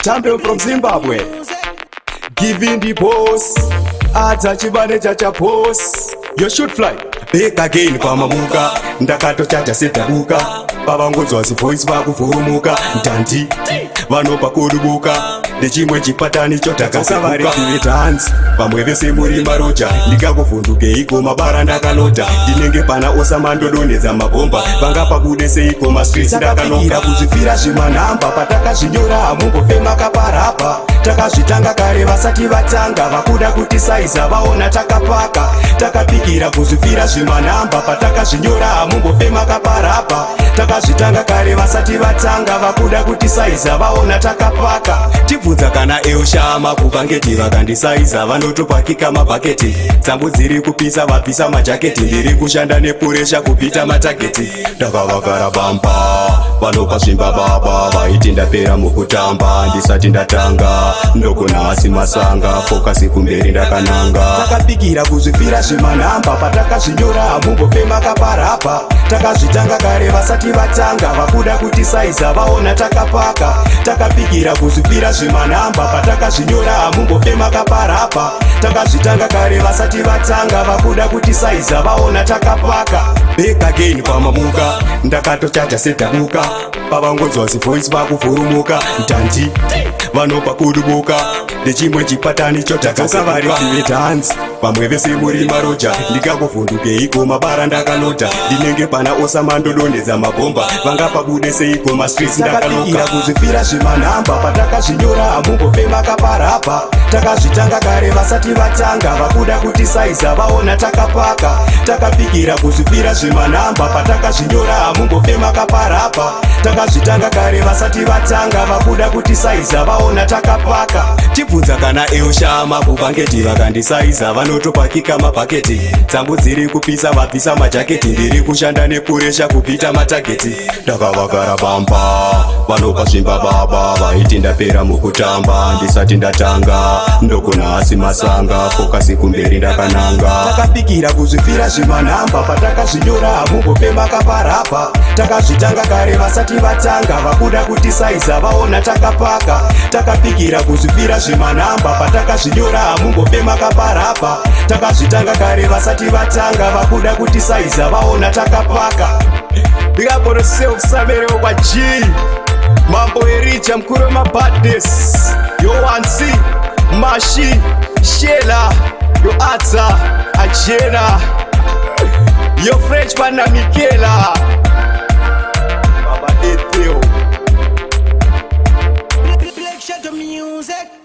Champion from Zimbabwe, giving the boss. Acha chibane chacha boss. You should fly back again kwa mamuka. Ndakato chacha setabuka. Pavangodzwa si voice vakuvhurumuka. Ntanti vanopa kudubuka. Nechimwe chipatani chotakasavakuka dance vamwe vese muri maroja. Ndikakuvhunduke iko mabara ndakalota. Ndinenge pana osamandodonedza mabhomba. Vanga pabude seiko mastreets ndakanoka. Kuzvifira zvimanhamba patakazvinyora hamumbofema kaparapa. Takazvitanga kare vasati vatanga. Vakuda kuti saiza vaona takapaka. Takapikira kuzvifira zvimanhamba patakazvinyora hamumbofema kaparapa. Takazvitanga kare vasati vatanga. Vakuda kuti saiza vaona takapaka. Tibvunza kana eushama kuvangeti vakandisaiza vanotopakika mabhaketi. Tsambu dziri kupisa vapisa majaketi. Ndiri kushanda nepuresha kupita matageti. Ndakavakara bamba vanopa zvimba baba. Vaiti ndapera mukutamba ndisati ndatanga. Ndokona asi masanga fokasi kumberi ndakananga. Takapikira kuzvifira zvimanhamba patakazvinyora hamumbofema kaparapa. Takazvitanga kare vasati vatanga. Vakuda kuti saiza vaona takapaka. Takapikira kuzvifira zvimanhamba patakazvinyora hamumbofema kaparapa. Takazvitanga kare vasati vatanga. Vakuda kuti saiza vaona takapaka. Back again pamamuka. Ndakatochacha setabuka. Pavangodzwa si voice vakuvhurumuka. Ntanti vanopa kudubuka. Nechimwe chipatani chotakasavakuka dance vamwe vese muri maroja. Ndikakuvhunduke iko mabara ndakalota. Ndinenge pana osamandodonedza mabhomba. Vanga pabude seiko mastreets ndakanoka. Kuzvifira zvimanhamba patakazvinyora hamumbofema kaparapa. Takazvitanga kare vasati vatanga. Vakuda kuti saiza vaona takapaka. Takapikira kuzvifira zvimanhamba patakazvinyora hamumbofema kaparapa. Takazvitanga kare vasati vatanga. Vakuda kuti saiza vaona takapaka. Tibvunza kana eushama kuvangeti vakandisaiza vanotopakika mabhaketi. Tsambu dziri kupisa vapisa majaketi. Ndiri kushanda nepuresha kupita matageti. Ndakavakara bamba vanopa zvimba baba. Vaiti ndapera mukutamba ndisati ndatanga. Ndokona asi masanga fokasi kumberi ndakananga. Takapikira kuzvifira zvimanhamba patakazvinyora hamumbofema kaparapa. Takazvitanga kare vasati vatanga. Vakuda kuti saiza vaona takapaka. Takapikira kuzvifira zvimanhamba patakazvinyora hamumbofema kaparapa. Takazvitanga kare vasati vatanga. Vakuda kuti saiza vaona takapaka. Ndikaporosewa kusaverewa kwa G Mambo Ericha mkuru wemabadness. Yo Wansi Mashi Shela Yo Atsa Ajena Yo French Pana Mikela Baba Eteo Black Shadow Music.